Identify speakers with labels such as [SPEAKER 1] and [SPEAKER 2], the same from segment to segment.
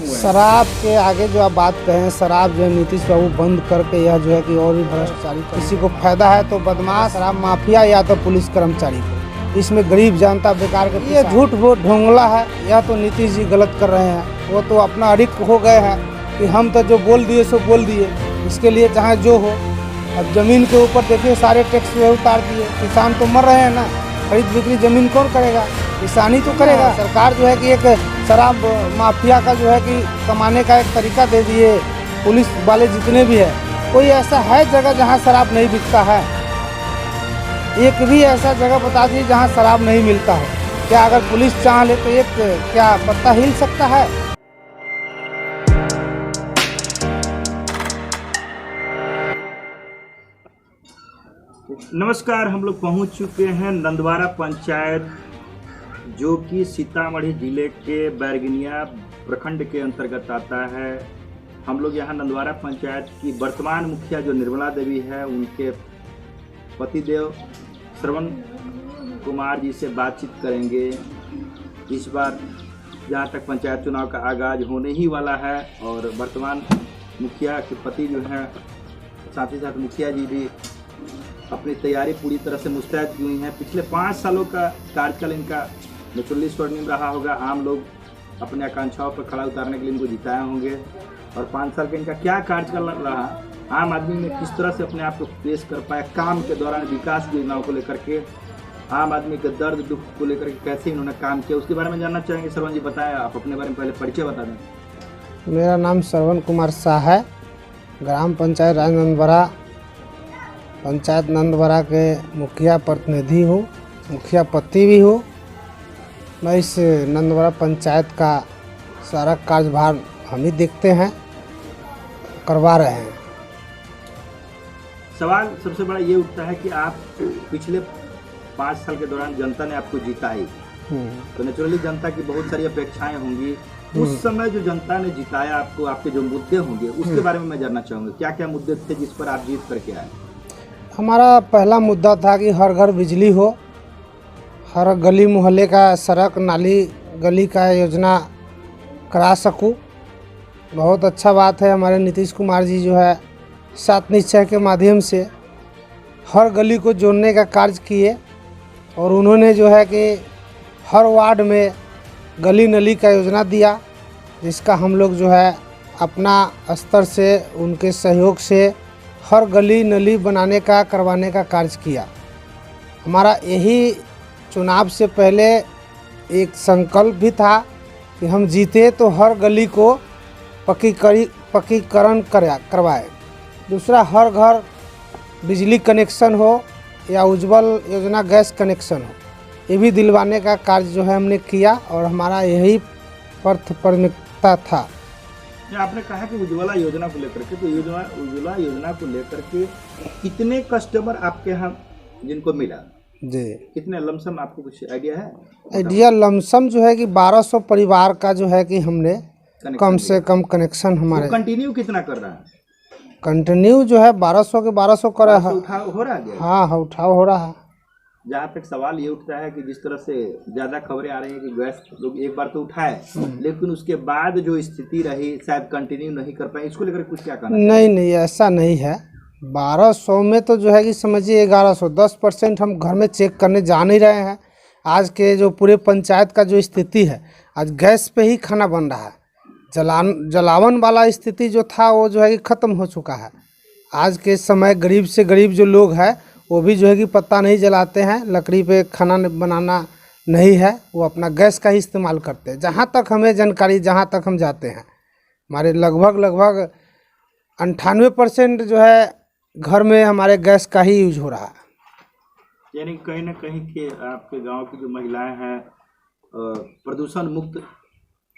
[SPEAKER 1] हुए हैं।
[SPEAKER 2] शराब के आगे जो आप बात कहें, शराब जो है नीतीश बाबू बंद करके यह जो है कि और भी भ्रष्टाचारी किसी को फायदा है तो बदमाश, शराब माफिया या तो पुलिस कर्मचारी को, इसमें गरीब जनता बेकार के ये झूठ वो ढोंगला है। यह तो नीतीश जी गलत कर रहे हैं, वो तो अपना अडिक्ट हो गए हैं कि हम तो जो बोल दिए सो बोल दिए, इसके लिए चाहे जो हो। अब जमीन के ऊपर देखिए सारे टैक्स जो है उतार दिए, किसान तो मर रहे हैं ना, खरीद बिक्री जमीन कौन करेगा, किसानी तो करेगा। सरकार जो है कि एक शराब माफिया का जो है कि कमाने का एक तरीका दे दिए। पुलिस वाले जितने भी है, कोई ऐसा है जगह जहां शराब नहीं बिकता है? एक भी ऐसा जगह बता दीजिए जहां शराब नहीं मिलता है। क्या अगर पुलिस चाह ले तो एक क्या पत्ता हिल सकता है?
[SPEAKER 1] नमस्कार, हम लोग पहुंच चुके हैं नंदवारा पंचायत, जो कि सीतामढ़ी जिले के बैरगनिया प्रखंड के अंतर्गत आता है। हम लोग यहाँ नंदवारा पंचायत की वर्तमान मुखिया जो निर्मला देवी है, उनके पतिदेव श्रवण कुमार जी से बातचीत करेंगे। इस बार जहाँ तक पंचायत चुनाव का आगाज होने ही वाला है और वर्तमान मुखिया के पति जो हैं, साथ ही साथ मुखिया जी भी अपनी तैयारी पूरी तरह से मुस्तैद की हुई हैं। पिछले 5 सालों का कार्यकाल इनका नेचुरली स्वर्णिम रहा होगा। आम लोग अपने आकांक्षाओं पर खड़ा उतारने के लिए इनको जिताए होंगे और 5 साल का इनका क्या कार्यकाल रहा, आम आदमी में किस तरह से अपने आप को पेश कर पाया, काम के दौरान विकास योजनाओं को लेकर के, आम आदमी के दर्द दुख को लेकर के कैसे इन्होंने काम किया, उसके बारे में जानना चाहेंगे। श्रवण जी बताएं, आप अपने बारे में पहले परिचय बता दें।
[SPEAKER 2] मेरा नाम श्रवण कुमार शाह है, ग्राम पंचायत राजनंदवारा, पंचायत नंदवारा के मुखिया प्रतिनिधि हूँ, मुखिया पति भी हूँ। मैं इस नंदवारा पंचायत का सारा कार्यभार हम ही देखते हैं, करवा रहे हैं।
[SPEAKER 1] सवाल सबसे बड़ा ये उठता है कि आप पिछले 5 साल के दौरान जनता ने आपको जिताई, तो नेचुरली जनता की बहुत सारी अपेक्षाएं होंगी। उस समय जो जनता ने जिताया आपको, आपके जो मुद्दे होंगे उसके बारे में मैं जानना चाहूँगा। क्या क्या मुद्दे थे जिस पर आप जीत करके आए?
[SPEAKER 2] हमारा पहला मुद्दा था कि हर घर बिजली हो, हर गली मोहल्ले का सड़क नाली गली का योजना करा सकूं। बहुत अच्छा बात है, हमारे नीतीश कुमार जी जो है 7 निश्चय के माध्यम से हर गली को जोड़ने का कार्य किए और उन्होंने जो है कि हर वार्ड में गली नली का योजना दिया, जिसका हम लोग जो है अपना स्तर से उनके सहयोग से हर गली नली बनाने का करवाने का कार्य किया। हमारा यही चुनाव से पहले एक संकल्प भी था कि हम जीते तो हर गली को पक्कीकरण करवाए। दूसरा, हर घर बिजली कनेक्शन हो या उज्ज्वल योजना गैस कनेक्शन हो, ये भी दिलवाने का कार्य जो है हमने किया और हमारा यही प्राथमिकता था।
[SPEAKER 1] आपने कहा कि उज्ज्वला योजना को लेकर के, तो उज्ज्वला योजना को लेकर के कितने कस्टमर आपके यहाँ जिनको मिला
[SPEAKER 2] जी,
[SPEAKER 1] कितने लमसम, आपको कुछ आइडिया है?
[SPEAKER 2] आइडिया लमसम जो है कि 1200 परिवार का जो है कि हमने कम से कम कनेक्शन हमारे।
[SPEAKER 1] कंटिन्यू कितना कर रहा है?
[SPEAKER 2] कंटिन्यू जो है 1200 के 1200 कर रहा है।
[SPEAKER 1] उठाव हो रहा है?
[SPEAKER 2] हाँ, उठाव हो रहा है।
[SPEAKER 1] जहाँ तक सवाल ये उठता है कि जिस तरह से ज़्यादा खबरें आ रही हैं कि गैस लोग एक बार तो उठाए, लेकिन उसके बाद जो स्थिति रही शायद कंटिन्यू नहीं कर पाए, इसको लेकर कुछ क्या कहना?
[SPEAKER 2] नहीं, ऐसा नहीं है। 1200 में तो जो है कि समझिए 1100, 10% हम घर में चेक करने जा नहीं रहे हैं। आज के जो पूरे पंचायत का जो स्थिति है, आज गैस पे ही खाना बन रहा है। जलावन वाला स्थिति जो था वो जो है कि ख़त्म हो चुका है। आज के समय गरीब से गरीब जो लोग हैं वो भी जो है कि पत्ता नहीं जलाते हैं, लकड़ी पे खाना बनाना नहीं है, वो अपना गैस का ही इस्तेमाल करते हैं। जहाँ तक हमें जानकारी, जहाँ तक हम जाते हैं, हमारे लगभग 98% जो है घर में हमारे गैस का ही यूज हो रहा है।
[SPEAKER 1] यानी कहीं ना कहीं के आपके गांव की जो महिलाएं हैं प्रदूषण मुक्त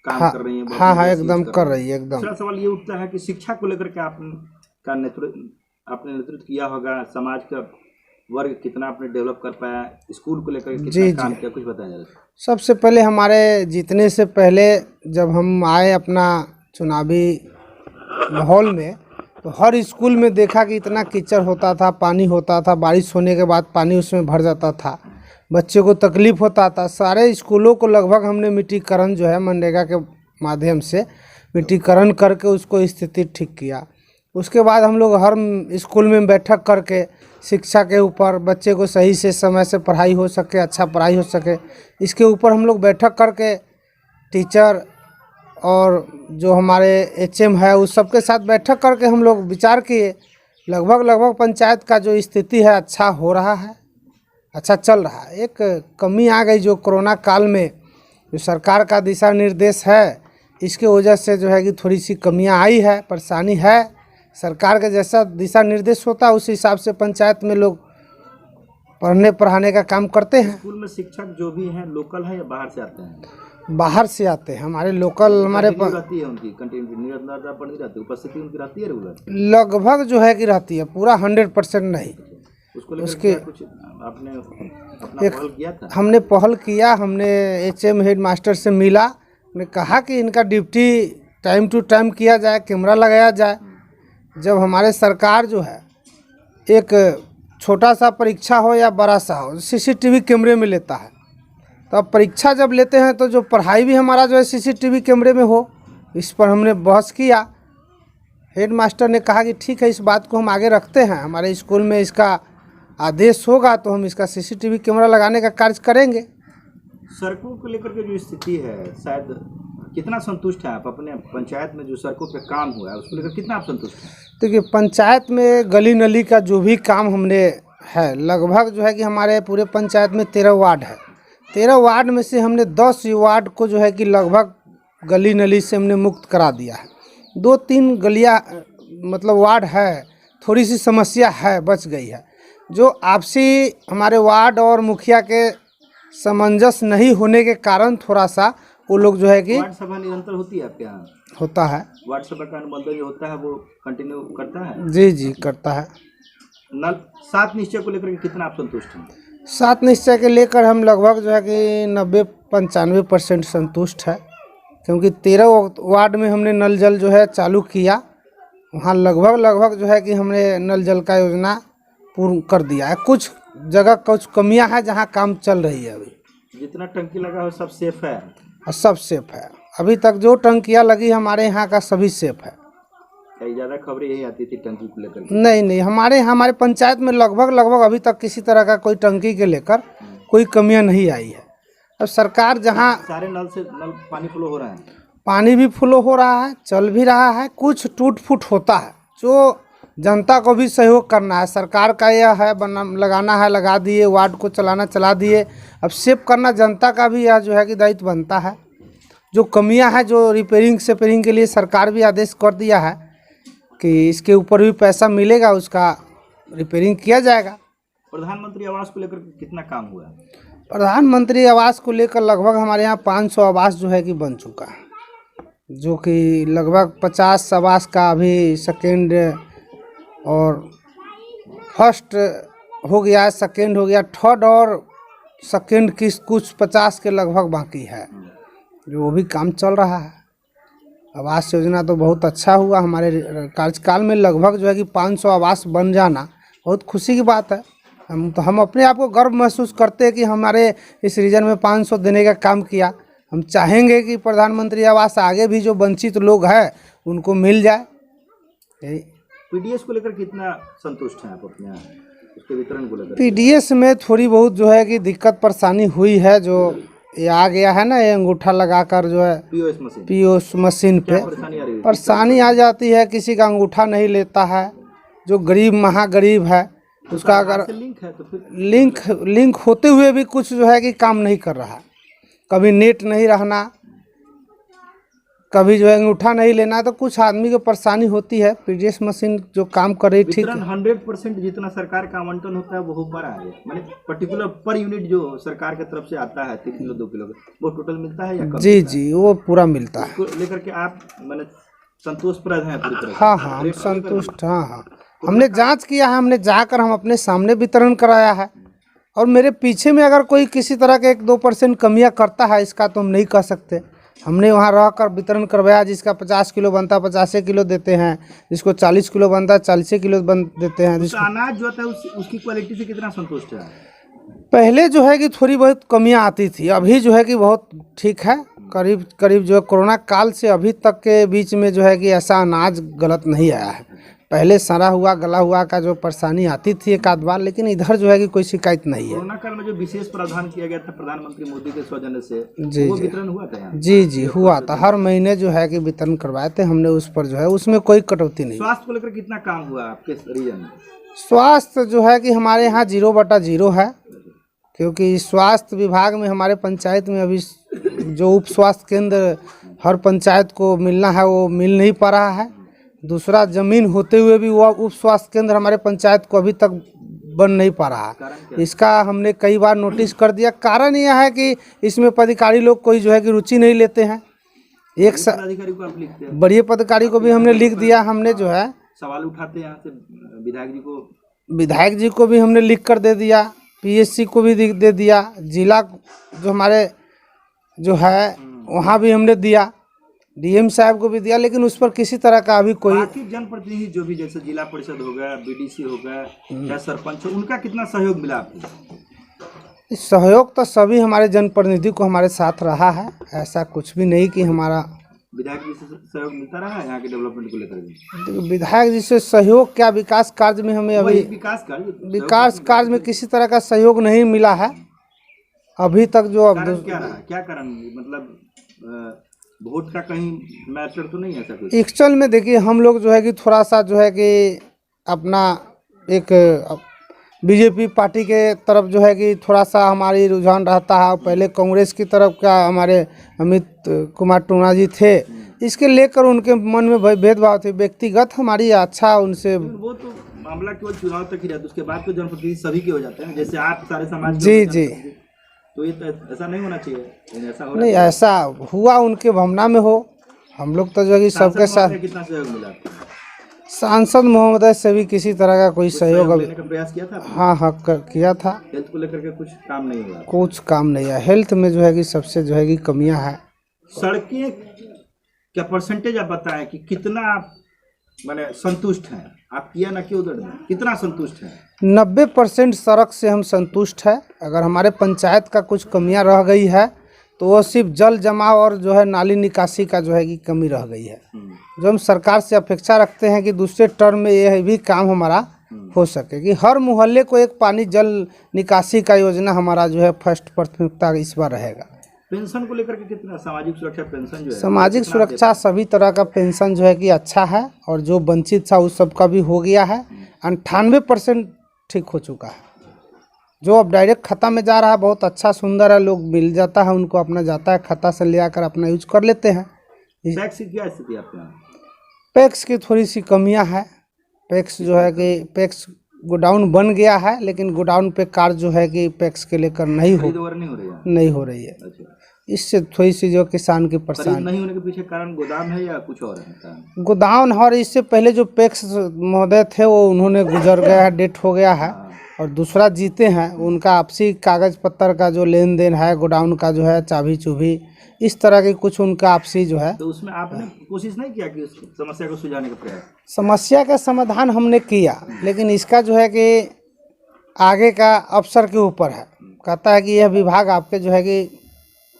[SPEAKER 1] काम कर रही हैं।
[SPEAKER 2] हाँ, एकदम कर रही है एकदम।
[SPEAKER 1] दूसरा सवाल ये उठता है कि शिक्षा को लेकर के आपने नेतृत्व किया होगा, समाज का वर्ग कितना आपने डेवलप कर पाया, स्कूल को लेकर कितना काम किया, कुछ बताया जाए।
[SPEAKER 2] सबसे पहले हमारे जीतने से पहले जब हम आए अपना चुनावी माहौल में, तो हर स्कूल में देखा कि इतना कीचड़ होता था, पानी होता था, बारिश होने के बाद पानी उसमें भर जाता था, बच्चे को तकलीफ होता था। सारे स्कूलों को लगभग हमने मिट्टीकरण जो है मनरेगा के माध्यम से मिट्टीकरण करके उसको स्थिति ठीक किया। उसके बाद हम लोग हर स्कूल में बैठक करके शिक्षा के ऊपर, बच्चे को सही से समय से पढ़ाई हो सके, अच्छा पढ़ाई हो सके, इसके ऊपर हम लोग बैठक करके टीचर और जो हमारे HM है उस सबके साथ बैठक करके हम लोग विचार किए। लगभग पंचायत का जो स्थिति है अच्छा हो रहा है, अच्छा चल रहा है। एक कमी आ गई जो कोरोना काल में जो सरकार का दिशा निर्देश है, इसके वजह से जो है कि थोड़ी सी कमियां आई है, परेशानी है। सरकार का जैसा दिशा निर्देश होता है उस हिसाब से पंचायत में लोग पढ़ने पढ़ाने का काम करते हैं।
[SPEAKER 1] स्कूल में शिक्षक जो भी हैं लोकल हैं या बाहर से आते हैं?
[SPEAKER 2] बाहर से आते हैं। हमारे लोकल हमारे
[SPEAKER 1] रहती है उनकी कंटिन्यू निरंतरता पढ़ती रहती है, उपस्थिति उनकी रहती है रेगुलर?
[SPEAKER 2] लगभग जो है कि रहती है, पूरा 100% नहीं।
[SPEAKER 1] उसको लेकर कुछ आपने अपना पहल किया था? हमने
[SPEAKER 2] पहल किया, हमने HM हेड मास्टर से मिला, ने कहा कि इनका ड्यूटी टाइम टू टाइम किया जाए, कैमरा लगाया जाए। जब हमारे सरकार जो है एक छोटा सा परीक्षा हो या बड़ा सा हो CCTV कैमरे में लेता है, तो अब परीक्षा जब लेते हैं तो जो पढ़ाई भी हमारा जो है CCTV कैमरे में हो। इस पर हमने बहस किया। हेड मास्टर ने कहा कि ठीक है, इस बात को हम आगे रखते हैं, हमारे स्कूल में इसका आदेश होगा तो हम इसका CCTV कैमरा लगाने का कार्य करेंगे।
[SPEAKER 1] सड़कों को लेकर के जो स्थिति है, शायद कितना संतुष्ट हैं आप अपने पंचायत में? जो सड़कों पे काम हुआ है उसको लेकर कितना आप संतुष्ट हैं?
[SPEAKER 2] देखिए, पंचायत में गली नली का जो भी काम हमने है, लगभग जो है कि हमारे पूरे पंचायत में 13 वार्ड है। 13 वार्ड में से हमने 10 वार्ड को जो है कि लगभग गली नली से हमने मुक्त करा दिया है। 2-3 गलियाँ मतलब वार्ड है, थोड़ी सी समस्या है, बच गई है। जो आपसी हमारे वार्ड और मुखिया के सामंजस्य नहीं होने के कारण थोड़ा सा वो लोग जो है कि
[SPEAKER 1] वार्ड सभा निरंतर होती है आपके यहाँ?
[SPEAKER 2] होता है।
[SPEAKER 1] वार्ड सभा का अनुमोदन जो होता है वो कंटिन्यू करता है?
[SPEAKER 2] जी करता है।
[SPEAKER 1] नल 7 निश्चय को लेकर कितना आप संतुष्ट हैं?
[SPEAKER 2] 7 निश्चय के लेकर हम लगभग जो है कि 90-95% संतुष्ट है, क्योंकि 13 वार्ड में हमने नल जल जो है चालू किया। वहाँ लगभग जो है कि हमने नल जल का योजना पूर्ण कर दिया है। कुछ जगह कुछ कमियां हैं जहाँ काम चल रही है। अभी
[SPEAKER 1] जितना टंकी लगा हो सब सेफ है?
[SPEAKER 2] सब सेफ है। अभी तक जो टंकियां लगी हमारे यहाँ का सभी सेफ है।
[SPEAKER 1] कई ज़्यादा खबरें यही आती थी टंकी को लेकर?
[SPEAKER 2] नहीं, हमारे पंचायत में लगभग अभी तक किसी तरह का कोई टंकी के लेकर कोई कमियां नहीं आई है। अब सरकार जहाँ
[SPEAKER 1] सारे नल से पानी फ्लो हो रहा है?
[SPEAKER 2] पानी भी फ्लो हो रहा है, चल भी रहा है। कुछ टूट फूट होता है, जो जनता को भी सहयोग करना है। सरकार का यह है लगाना है, लगा दिए, वार्ड को चलाना चला दिए। अब सेव करना जनता का भी यह जो है कि दायित्व बनता है। जो कमियां हैं, जो रिपेयरिंग के लिए सरकार भी आदेश कर दिया है कि इसके ऊपर भी पैसा मिलेगा, उसका रिपेयरिंग किया जाएगा।
[SPEAKER 1] प्रधानमंत्री आवास को लेकर कितना काम हुआ है?
[SPEAKER 2] प्रधानमंत्री आवास को लेकर लगभग हमारे यहाँ 500 आवास जो है कि बन चुका है, जो कि लगभग 50 आवास का अभी सेकेंड और फर्स्ट हो गया, सेकेंड हो गया, थर्ड और सेकेंड की कुछ 50 के लगभग बाकी है, जो वो भी काम चल रहा है। आवास योजना तो बहुत अच्छा हुआ हमारे कार्यकाल में। लगभग जो है कि 500 आवास बन जाना बहुत खुशी की बात है। हम अपने आप को गर्व महसूस करते हैं कि हमारे इस रीजन में 500 देने का काम किया। हम चाहेंगे कि प्रधानमंत्री आवास आगे भी जो वंचित लोग हैं उनको मिल जाए।
[SPEAKER 1] PDS को लेकर कितना संतुष्ट हैं आप अपने यहाँ उसके वितरण को लेकर?
[SPEAKER 2] PDS में थोड़ी बहुत जो है कि दिक्कत परेशानी हुई है। जो ये आ गया है ना, ये अंगूठा लगाकर जो है POS मशीन पे परेशानी आ जाती है। किसी का अंगूठा नहीं लेता है, जो गरीब महागरीब है उसका अगर
[SPEAKER 1] लिंक है तो फिर
[SPEAKER 2] लिंक होते हुए भी कुछ जो है कि काम नहीं कर रहा। कभी नेट नहीं रहना, कभी जो है अंगूठा नहीं लेना, तो कुछ आदमी को परेशानी होती है। PDS मशीन जो काम कर रही ठीक है।
[SPEAKER 1] 100% जितना सरकार का आवंटन होता है वो पर आ गया, माने पर्टिकुलर पर यूनिट जो सरकार की तरफ से आता है 3 किलो 2 किलो वो टोटल मिलता है या कम?
[SPEAKER 2] जी वो पूरा मिलता है।
[SPEAKER 1] उसको लेकर के आप माने संतोषप्रद हैं पूरी तरह?
[SPEAKER 2] हाँ हम संतुष्ट। हाँ हमने जांच किया है, हमने जाकर हम अपने सामने वितरण कराया है। और मेरे पीछे में अगर कोई किसी तरह के 1-2% कमियां करता है, इसका तो हम नहीं कह सकते। हमने वहाँ रहकर वितरण करवाया। जिसका 50 किलो बनता है 50 किलो देते हैं, जिसको 40 किलो बनता है 40 किलो देते हैं। जिसको
[SPEAKER 1] अनाज जो है उसकी क्वालिटी से कितना संतुष्ट है?
[SPEAKER 2] पहले जो है कि थोड़ी बहुत कमियां आती थी, अभी जो है कि बहुत ठीक है। करीब करीब जो है कोरोना काल से अभी तक के बीच में जो है कि ऐसा अनाज गलत नहीं आया है। पहले सड़ा हुआ गला हुआ का जो परेशानी आती थी एक आध बार, लेकिन इधर जो है कि कोई शिकायत नहीं है।
[SPEAKER 1] कोरोना काल में जो विशेष प्रावधान किया गया था प्रधानमंत्री मोदी के सौजन्य से,
[SPEAKER 2] जी
[SPEAKER 1] वो
[SPEAKER 2] जी
[SPEAKER 1] वितरण हुआ था यहाँ?
[SPEAKER 2] जी हुआ था। हर महीने जो है कि वितरण करवाए थे हमने, उस पर जो है उसमें कोई कटौती नहीं।
[SPEAKER 1] स्वास्थ्य को लेकर कितना काम हुआ आपके रीजन में?
[SPEAKER 2] स्वास्थ्य जो है कि हमारे यहाँ 0/0 है, क्योंकि स्वास्थ्य विभाग में हमारे पंचायत में अभी जो उप स्वास्थ्य केंद्र हर पंचायत को मिलना है वो मिल नहीं पा रहा है। दूसरा, जमीन होते हुए भी वो उप स्वास्थ्य केंद्र हमारे पंचायत को अभी तक बन नहीं पा रहा है। इसका हमने कई बार नोटिस कर दिया। कारण यह है कि इसमें पदाधिकारी लोग कोई जो है कि रुचि नहीं लेते हैं। एक
[SPEAKER 1] अधिकारी को आप लिखते हैं?
[SPEAKER 2] बड़े पदाधिकारी को भी हमने लिख दिया। हमने जो है
[SPEAKER 1] सवाल उठाते हैं यहाँ से
[SPEAKER 2] विधायक जी को भी हमने लिख कर दे दिया, पीएससी को भी दे दिया, जिला जो हमारे जो है वहाँ भी हमने दिया, डीएम साहब को भी दिया, लेकिन उस पर किसी तरह का अभी कोई
[SPEAKER 1] जनप्रतिनिधि जो भी जैसे जिला परिषद हो गया, बीडीसी हो गया या सरपंच, उनका कितना सहयोग मिला आपको?
[SPEAKER 2] सहयोग तो सभी हमारे जनप्रतिनिधि को हमारे साथ रहा है। ऐसा कुछ भी नहीं कि हमारा
[SPEAKER 1] विधायक जी से सहयोग मिलता रहा है यहाँ के डेवलपमेंट को लेकर?
[SPEAKER 2] विधायक जी से सहयोग क्या, विकास कार्य में हमें अभी विकास कार्य में किसी तरह का सहयोग नहीं मिला है अभी तक। जो अब
[SPEAKER 1] क्या कारण, मतलब वोट का कहीं मैटर तो नहीं है ऐसा कुछ?
[SPEAKER 2] एक्चुअल में देखिए, हम लोग जो है कि थोड़ा सा जो है कि अपना एक बीजेपी पार्टी के तरफ जो है कि थोड़ा सा हमारी रुझान रहता है। पहले कांग्रेस की तरफ का हमारे अमित कुमार टोना जी थे, इसके लेकर उनके मन में भेदभाव थे। व्यक्तिगत हमारी अच्छा उनसे,
[SPEAKER 1] वो तो मामला केवल चुनाव तक ही रहता है, उसके बाद तो जनप्रतिनिधि सभी के हो जाते हैं, जैसे आप सारे समाज।
[SPEAKER 2] जी
[SPEAKER 1] तो ये ऐसा नहीं होना चाहिए। ऐसा
[SPEAKER 2] नहीं, ऐसा हुआ उनके भावना में हो। हम लोग तो जो है सबके साथ।
[SPEAKER 1] कितना सहयोग मिला?
[SPEAKER 2] सांसद महोदय से भी किसी तरह का कोई सहयोग
[SPEAKER 1] लेने का प्रयास किया था?
[SPEAKER 2] हाँ किया था।
[SPEAKER 1] हेल्थ को लेकर के कुछ काम नहीं हुआ?
[SPEAKER 2] कुछ काम नहीं है। हेल्थ में जो है कि सबसे जो है कि कमियां है।
[SPEAKER 1] सड़कें क्या परसेंटेज आप बताएं कि कितना माने संतुष्ट हैं आप? किया ना कि उधर कितना संतुष्ट है?
[SPEAKER 2] 90% सड़क से हम संतुष्ट है। अगर हमारे पंचायत का कुछ कमियां रह गई है तो वो सिर्फ जल जमाव और जो है नाली निकासी का जो है कि कमी रह गई है, जो हम सरकार से अपेक्षा रखते हैं कि दूसरे टर्म में यह भी काम हमारा हो सके कि हर मोहल्ले को एक पानी जल निकासी का योजना हमारा जो है फर्स्ट प्राथमिकता इस बार रहेगा।
[SPEAKER 1] पेंशन को लेकर के कितना? सामाजिक सुरक्षा पेंशन जो है,
[SPEAKER 2] सामाजिक सुरक्षा सभी तरह का पेंशन जो है कि अच्छा है, और जो वंचित था उस सब का भी हो गया है। 98% ठीक हो चुका है। जो अब डायरेक्ट खाता में जा रहा है बहुत अच्छा सुंदर है, लोग मिल जाता है उनको, अपना जाता है खाता से ले आकर अपना यूज कर लेते हैं।
[SPEAKER 1] पैक्स की क्या स्थिति आपके यहाँ?
[SPEAKER 2] पैक्स की थोड़ी सी कमियां है। पैक्स जो है कि पैक्स गोडाउन बन गया है, लेकिन गोडाउन पे कार्य जो है कि पैक्स के लेकर नहीं हो रही है।
[SPEAKER 1] अच्छा।
[SPEAKER 2] इससे थोड़ी सी जो किसान की परेशानी
[SPEAKER 1] नहीं होने के पीछे कारण गोदाम है या कुछ और है?
[SPEAKER 2] गोदाम, और इससे पहले जो पैक्स महोदय थे वो उन्होंने गुजर गया है, डेथ हो गया है, और दूसरा जीते हैं। उनका आपसी कागज पत्तर का जो लेन देन है, गोडाउन का जो है चाबी चुभी, इस तरह की कुछ उनका आपसी जो है।
[SPEAKER 1] तो उसमें आपने कोशिश नहीं किया कि उस समस्या को सुलझाने का प्रयास?
[SPEAKER 2] समस्या का समाधान हमने किया, लेकिन इसका जो है कि आगे का अफसर के ऊपर है। कहता है कि यह विभाग आपके जो है कि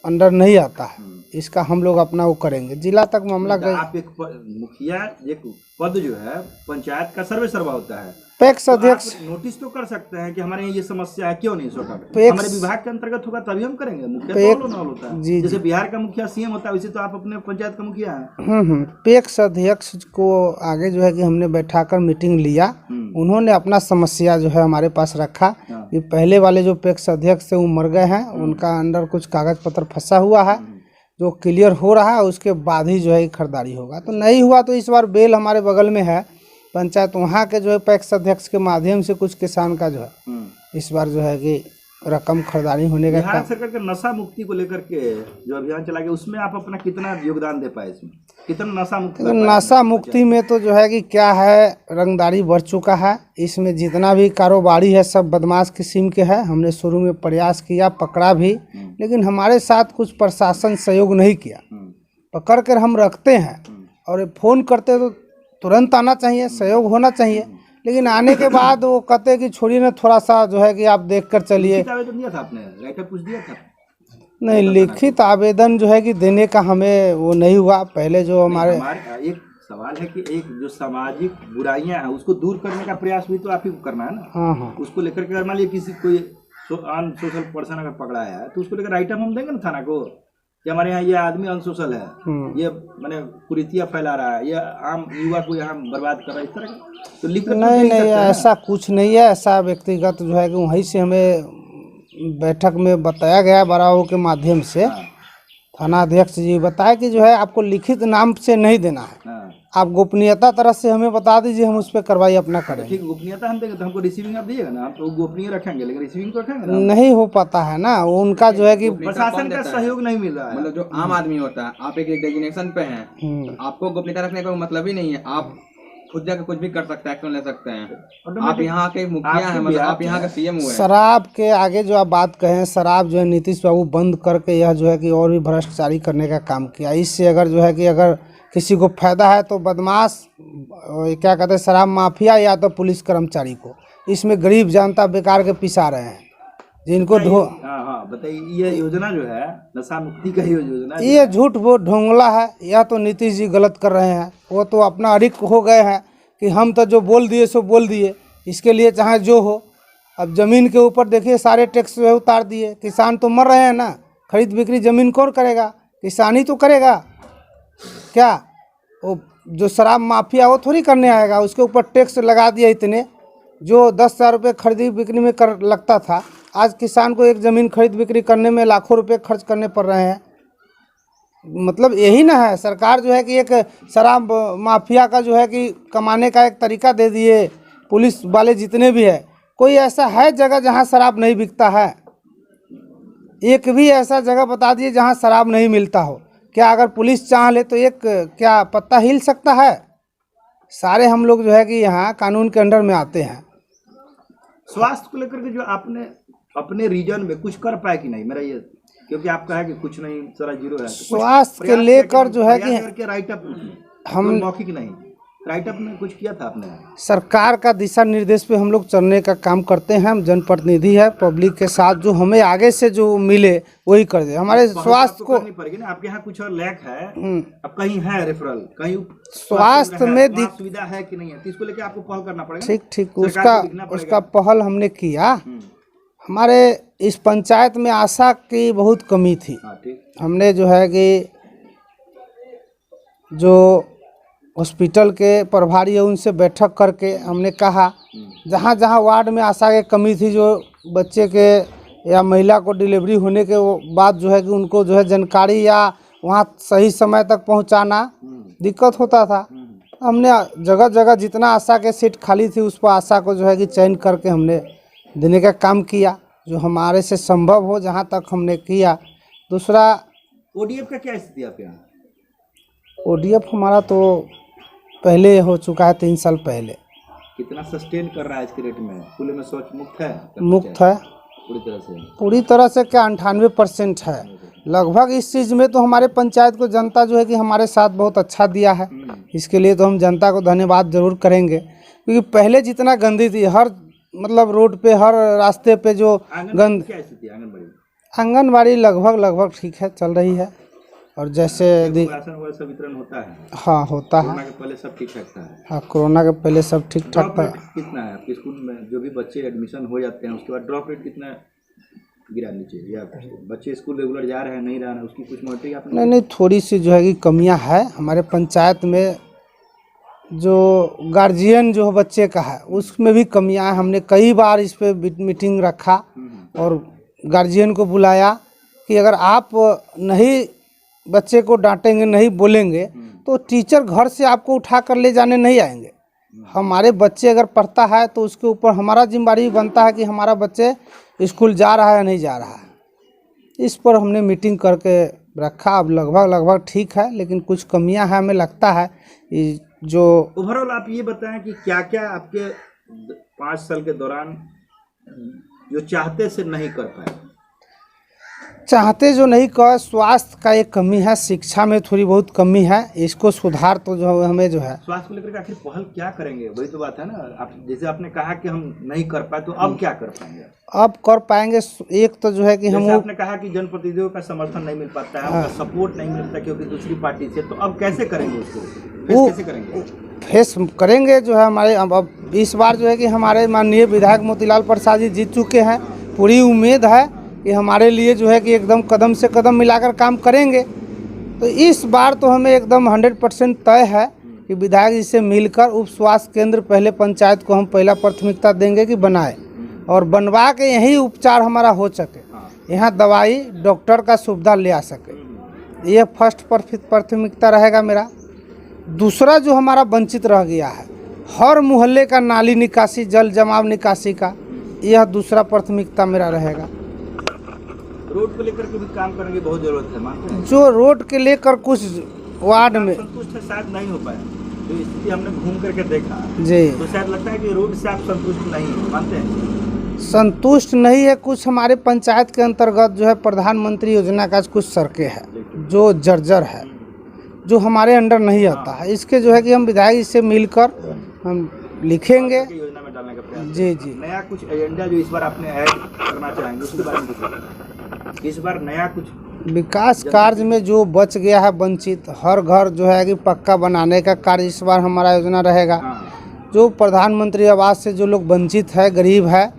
[SPEAKER 2] अंडर नहीं आता है, इसका हम लोग अपना वो करेंगे। जिला तक मामला गया।
[SPEAKER 1] आप एक मुखिया, एक पद जो है पंचायत का सर्वे सर्वा होता है,
[SPEAKER 2] पैक्स अध्यक्ष
[SPEAKER 1] नोटिस तो कर सकते हैं कि हमारे यहाँ ये समस्या है, क्यों नहीं सॉर्ट आउट? हमारे विभाग के अंतर्गत होगा तभी हम करेंगे। मुखिया तो होता है, जैसे बिहार का मुखिया सीएम होता है, वैसे तो आप अपने पंचायत का मुखिया है।
[SPEAKER 2] पैक्स अध्यक्ष को आगे जो है कि हमने बैठाकर मीटिंग लिया। उन्होंने अपना समस्या जो है हमारे पास रखा कि पहले वाले जो पैक्स अध्यक्ष थे वो मर गए हैं, उनका अंदर कुछ कागज पत्र फंसा हुआ है, जो क्लियर हो रहा है उसके बाद ही जो है खरीदारी होगा। तो नहीं हुआ तो इस बार बेल हमारे बगल में है पंचायत, वहाँ के जो है पैक्स अध्यक्ष के माध्यम से कुछ किसान का जो है इस बार जो है कि रकम खरीदारी होने का।
[SPEAKER 1] बिहार सरकार के नशा मुक्ति को लेकर के जो अभियान चला गया, उसमें आप अपना कितना योगदान दे पाए? इसमें कितना नशा मुक्ति?
[SPEAKER 2] नशा मुक्ति में तो जो है कि क्या है, रंगदारी बढ़ चुका है। इसमें जितना भी कारोबारी है सब बदमाश किस्म के है। हमने शुरू में प्रयास किया, पकड़ा भी, लेकिन हमारे साथ कुछ प्रशासन सहयोग नहीं किया। पकड़ कर हम रखते हैं और फ़ोन करते तो तुरंत आना चाहिए, सहयोग होना चाहिए, लेकिन आने के बाद वो कहते हैं कि छोड़िए ना, थोड़ा सा जो है कि आप देख कर चलिए।
[SPEAKER 1] आवेदन दिया था आपने? राइटर कुछ दिया था?
[SPEAKER 2] नहीं, लिखित आवेदन जो है कि देने का हमें वो नहीं हुआ। पहले जो हमारे
[SPEAKER 1] एक सवाल है कि एक जो सामाजिक बुराइयां हैं उसको दूर करने का प्रयास भी तो आप ही को करना है ना।
[SPEAKER 2] हाँ हाँ,
[SPEAKER 1] उसको लेकर के अगर मान लीजिए किसी कोई अनसोशल पर्सन अगर पकड़ा है तो उसको लेकर राइटअप हम देंगे ना थाना को कि हमारे यहाँ ये आदमी अनसोशल है, ये मैंने कुरीतियाँ फैला रहा है, ये आम युवा को यहाँ बर्बाद कर रहा है, इस तरह का तो लिख कर
[SPEAKER 2] नहीं नहीं, ऐसा कुछ नहीं है। ऐसा व्यक्तिगत जो है कि वहीं से हमें बैठक में बताया गया बराव के माध्यम से। थाना अध्यक्ष जी बताया कि जो है आपको लिखित नाम से नहीं देना है, आप गोपनीयता तरह से हमें बता दीजिए, हम उस पर कार्रवाई अपना करेंगे।
[SPEAKER 1] ठीक, गोपनीयता हम देंगे तो हमको रिसीविंग आप दीजिएगा ना, हम तो गोपनीय रखेंगे लेकिन रिसीविंग तो रखेंगे ना।
[SPEAKER 2] नहीं हो पाता है ना, उनका जो है कि
[SPEAKER 1] प्रशासन का सहयोग नहीं मिल रहा है।
[SPEAKER 3] मतलब जो आम आदमी होता है, आप एक डेजिग्नेशन पे हैं, तो आपको गोपनीयता रखने का मतलब ही नहीं है। आप खुद जाकर कुछ भी कर सकते हैं, एक्शन ले सकते हैं। आप यहाँ के मुखिया हैं, मतलब आप यहाँ का सीएम हुए।
[SPEAKER 2] शराब के आगे जो आप बात कहें, शराब जो है नीतीश बाबू बंद करके यह जो है कि और भी भ्रष्टाचारी करने का काम किया। इससे अगर जो है कि अगर किसी को फायदा है तो बदमाश क्या कहते हैं शराब माफिया या तो पुलिस कर्मचारी को, इसमें गरीब जनता बेकार के पिसा रहे हैं जिनको
[SPEAKER 1] बताइए ये योजना जो है नशा मुक्ति का योजना,
[SPEAKER 2] ये झूठ वो ढोंगला है। यह तो नीतीश जी गलत कर रहे हैं, वो तो अपना अड़िक हो गए हैं कि हम तो जो बोल दिए सो बोल दिए, इसके लिए चाहे जो हो। अब ज़मीन के ऊपर देखिए सारे टैक्स जो है उतार दिए, किसान तो मर रहे हैं ना, खरीद बिक्री ज़मीन कौन करेगा, किसान ही तो करेगा। क्या वो जो शराब माफिया वो थोड़ी करने आएगा, उसके ऊपर टैक्स लगा दिया इतने, जो 10,000 रुपये खरीदी बिक्री में कर लगता था, आज किसान को एक ज़मीन खरीद बिक्री करने में लाखों रुपए खर्च करने पड़ रहे हैं। मतलब यही ना है, सरकार जो है कि एक शराब माफिया का जो है कि कमाने का एक तरीका दे दिए। पुलिस वाले जितने भी है, कोई ऐसा है जगह जहां शराब नहीं बिकता है? एक भी ऐसा जगह बता दिए जहां शराब नहीं मिलता हो। क्या अगर पुलिस चाह ले तो एक क्या पत्ता हिल सकता है? सारे हम लोग जो है कि यहाँ कानून के अंडर में आते हैं।
[SPEAKER 1] स्वास्थ्य को लेकर के जो आपने अपने रीजन में कुछ कर पाए कि नहीं, मेरा ये, क्योंकि आपका है कि कुछ नहीं, सारा जीरो है।
[SPEAKER 2] स्वास्थ्य के लेकर जो है कि
[SPEAKER 1] राइटअप
[SPEAKER 2] हम
[SPEAKER 1] मौखिक नहीं, राइटअप में कुछ किया था आपने?
[SPEAKER 2] सरकार का दिशा निर्देश पे हम लोग चलने का काम करते हैं। हम जनप्रतिनिधि है, पब्लिक के साथ जो हमें आगे से जो मिले वही कर दे। हमारे स्वास्थ्य को
[SPEAKER 1] पड़ेगी ना, आपके यहाँ कुछ और लैक है, अब कहीं है रेफरल, कहीं
[SPEAKER 2] स्वास्थ्य में
[SPEAKER 1] सुविधा है कि नहीं है, तो इसको लेके आपको पहल करना पड़ेगा।
[SPEAKER 2] ठीक ठीक, उसका पहल हमने किया। हमारे इस पंचायत में आशा की बहुत कमी थी। हमने जो है कि जो हॉस्पिटल के प्रभारी है उनसे बैठक करके हमने कहा जहाँ जहाँ वार्ड में आशा की कमी थी, जो बच्चे के या महिला को डिलीवरी होने के बाद जो है कि उनको जो है जानकारी या वहाँ सही समय तक पहुँचाना दिक्कत होता था। हमने जगह जगह जितना आशा के सीट खाली थी उस पर आशा को जो है कि चयन करके हमने देने का काम किया, जो हमारे से संभव हो जहाँ तक हमने किया। दूसरा,
[SPEAKER 1] ओडीएफ का क्या स्थिति आपके यहाँ?
[SPEAKER 2] ओडीएफ हमारा तो पहले हो चुका है, 3 साल पहले।
[SPEAKER 1] कितना सस्टेन कर रहा है इसके रेट में? खुले में शौच मुक्त है?
[SPEAKER 2] मुक्त है पूरी तरह से क्या 98% है लगभग। इस चीज़ में तो हमारे पंचायत को जनता जो है कि हमारे साथ बहुत अच्छा दिया है। इसके लिए तो हम जनता को धन्यवाद जरूर करेंगे, क्योंकि पहले जितना गंदी थी, हर मतलब रोड पे हर रास्ते पे जो गंद।
[SPEAKER 1] क्या स्थिति है
[SPEAKER 2] आंगनबाड़ी? लगभग ठीक है, चल रही है। और जैसे
[SPEAKER 1] राशन सब वितरण होता है?
[SPEAKER 2] हाँ होता है।
[SPEAKER 1] कोरोना के पहले सब ठीक ठाक था?
[SPEAKER 2] हाँ, कोरोना के पहले सब ठीक ठाक था।
[SPEAKER 1] कितना है आपके स्कूल में? जो भी बच्चे एडमिशन हो जाते हैं उसके बाद ड्रॉप रेट कितना गिरा नीचे, या बच्चे स्कूल रेगुलर जा रहे हैं नहीं जा रहे हैं, उसकी कुछ मॉनिटरिंग आपने?
[SPEAKER 2] नहीं, थोड़ी सी जो है कि कमियां है हमारे पंचायत में। जो गार्जियन जो बच्चे का है उसमें भी कमियां हैं। हमने कई बार इस पे मीटिंग रखा और गार्जियन को बुलाया कि अगर आप नहीं बच्चे को डांटेंगे, नहीं बोलेंगे, तो टीचर घर से आपको उठा कर ले जाने नहीं आएंगे। हमारे बच्चे अगर पढ़ता है तो उसके ऊपर हमारा जिम्मेदारी बनता है कि हमारा बच्चे स्कूल जा रहा है या नहीं जा रहा है। इस पर हमने मीटिंग करके रखा। अब लगभग ठीक है, लेकिन कुछ कमियां हैं हमें लगता है। जो
[SPEAKER 1] ओवरऑल आप ये बताएं कि क्या क्या आपके 5 साल के दौरान जो चाहते से नहीं कर पाए?
[SPEAKER 2] चाहते जो नहीं कह, स्वास्थ्य का एक कमी है, शिक्षा में थोड़ी बहुत कमी है, इसको सुधार तो जो हमें जो है
[SPEAKER 1] स्वास्थ्य को लेकर के आखिर पहल क्या करेंगे, वही तो बात है ना। आप जैसे आपने कहा कि हम नहीं कर पाए, तो अब क्या कर पाएंगे?
[SPEAKER 2] अब कर पाएंगे। एक तो जो है कि हम
[SPEAKER 1] आपने कहा कि जनप्रतिनिधियों का समर्थन नहीं मिल पाता है, उनका सपोर्ट नहीं मिलता क्योंकि दूसरी पार्टी से, तो अब कैसे करेंगे उसको, फेस कैसे करेंगे?
[SPEAKER 2] फेस करेंगे जो है हमारे अब इस बार जो है कि हमारे माननीय विधायक मोतीलाल प्रसाद जी जीत चुके हैं। पूरी उम्मीद है कि हमारे लिए जो है कि एकदम कदम से कदम मिलाकर काम करेंगे। तो इस बार तो हमें एकदम 100% तय है कि विधायक जी से मिलकर उप स्वास्थ्य केंद्र पहले पंचायत को हम पहला प्राथमिकता देंगे कि बनाए, और बनवा के यही उपचार हमारा हो सके, यहाँ दवाई डॉक्टर का सुविधा ले आ सके। ये फर्स्ट प्राथमिकता रहेगा मेरा। दूसरा जो हमारा वंचित रह गया है, हर मोहल्ले का नाली निकासी, जल जमाव निकासी का, यह दूसरा प्राथमिकता मेरा रहेगा।
[SPEAKER 1] रोड को लेकर के भी काम करने की बहुत जरूरत है, मानते हैं?
[SPEAKER 2] जो रोड के लेकर कुछ वार्ड में
[SPEAKER 1] संतुष्ट शायद नहीं हो पाए, तो स्थिति हमने घूम करके देखा
[SPEAKER 2] जी,
[SPEAKER 1] तो शायद लगता है कि रोड से आप संतुष्ट नहीं हैं, मानते हैं?
[SPEAKER 2] संतुष्ट नहीं है। कुछ हमारे पंचायत के अंतर्गत जो है प्रधानमंत्री योजना का कुछ सड़कें हैं जो जर्जर है, जो हमारे अंडर नहीं आता है। इसके जो है कि हम विधायक से मिलकर हम लिखेंगे
[SPEAKER 1] योजना में डालने का प्रयास।
[SPEAKER 2] जी जी।
[SPEAKER 1] नया कुछ एजेंडा जो इस बार आपने ऐड करना चाहेंगे, उसके बारे में कुछ बताएं। इस बार नया कुछ
[SPEAKER 2] विकास कार्य में जो बच गया है वंचित, हर घर जो है कि पक्का बनाने का कार्य इस बार हमारा योजना रहेगा। जो प्रधानमंत्री आवास से जो लोग वंचित है, गरीब है,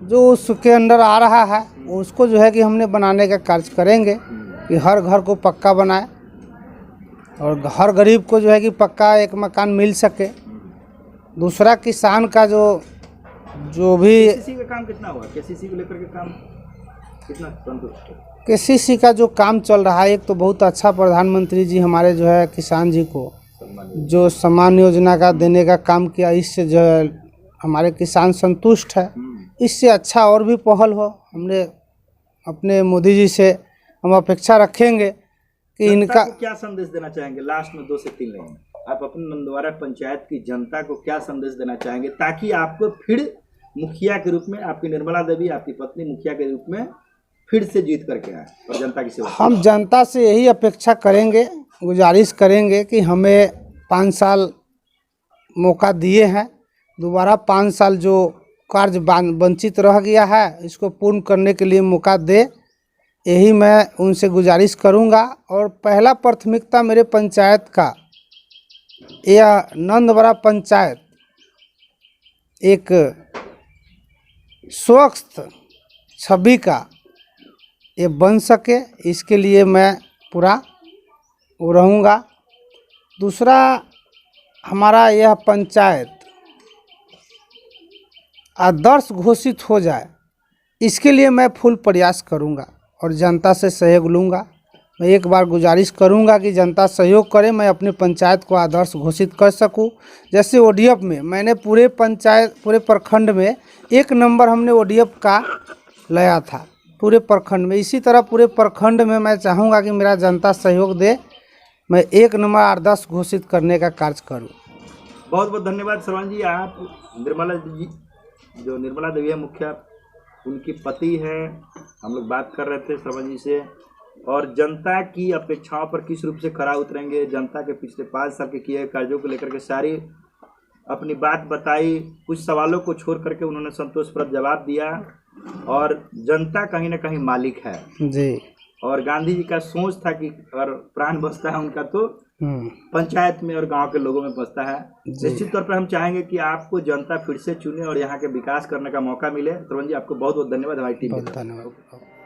[SPEAKER 2] जो उसके अंडर आ रहा है, उसको जो है कि हमने बनाने का कार्य करेंगे कि हर घर को पक्का बनाए और हर गरीब को जो है कि पक्का एक मकान मिल सके। दूसरा किसान का जो भी
[SPEAKER 1] केसीसी का काम कितना हुआ, केसीसी को लेकर के काम कितना संतुष्ट है?
[SPEAKER 2] केसीसी का जो काम चल रहा है, एक तो बहुत अच्छा प्रधानमंत्री जी हमारे जो है किसान जी को जो सम्मान योजना का देने का काम किया, इससे जो है हमारे किसान संतुष्ट है। इससे अच्छा और भी पहल हो, हमने अपने मोदी जी से हम अपेक्षा रखेंगे कि इनका
[SPEAKER 1] क्या संदेश देना चाहेंगे लास्ट में 2 से 3 लाइन? आप अपने नंदवारा पंचायत की जनता को क्या संदेश देना चाहेंगे ताकि आपको फिर मुखिया के रूप में, आपकी निर्मला देवी आपकी पत्नी मुखिया के रूप में फिर से जीत करके आए और जनता की सेवा? हम
[SPEAKER 2] जनता से यही अपेक्षा करेंगे, गुजारिश करेंगे कि हमें 5 साल मौका दिए हैं, दोबारा 5 साल जो कार्य वंचित रह गया है इसको पूर्ण करने के लिए मौका दे, यही मैं उनसे गुजारिश करूंगा। और पहला प्राथमिकता मेरे पंचायत का, यह नंदवारा पंचायत एक स्वच्छ छवि का ये बन सके, इसके लिए मैं पूरा रहूँगा। दूसरा, हमारा यह पंचायत आदर्श घोषित हो जाए, इसके लिए मैं फुल प्रयास करूंगा और जनता से सहयोग लूँगा। मैं एक बार गुजारिश करूंगा कि जनता सहयोग करे, मैं अपने पंचायत को आदर्श घोषित कर सकूं। जैसे ओडीएफ में मैंने पूरे प्रखंड में 1 नंबर हमने ओडीएफ का लाया था पूरे प्रखंड में, इसी तरह पूरे प्रखंड में मैं चाहूँगा कि मेरा जनता सहयोग दे, मैं 1 नंबर आदर्श घोषित करने का कार्य करूँ।
[SPEAKER 1] बहुत बहुत धन्यवाद सरपंच जी। आप निर्मला जी, जो निर्मला देवी है मुखिया, उनकी पति है, हम लोग बात कर रहे थे सरपंच जी से, और जनता की अपेक्षाओं पर किस रूप से खरा उतरेंगे, जनता के पिछले 5 साल के किए कार्यों को लेकर के सारी अपनी बात बताई। कुछ सवालों को छोड़ करके उन्होंने संतोषप्रद जवाब दिया, और जनता कहीं ना कहीं मालिक है
[SPEAKER 2] जी।
[SPEAKER 1] और गांधी जी का सोच था कि अगर प्राण बसता है उनका तो पंचायत में और गांव के लोगों में बसता है। निश्चित तौर पर हम चाहेंगे कि आपको जनता फिर से चुने और यहाँ के विकास करने का मौका मिले। सरपंच जी, आपको बहुत बहुत धन्यवाद हमारी टीम।
[SPEAKER 2] धन्यवाद।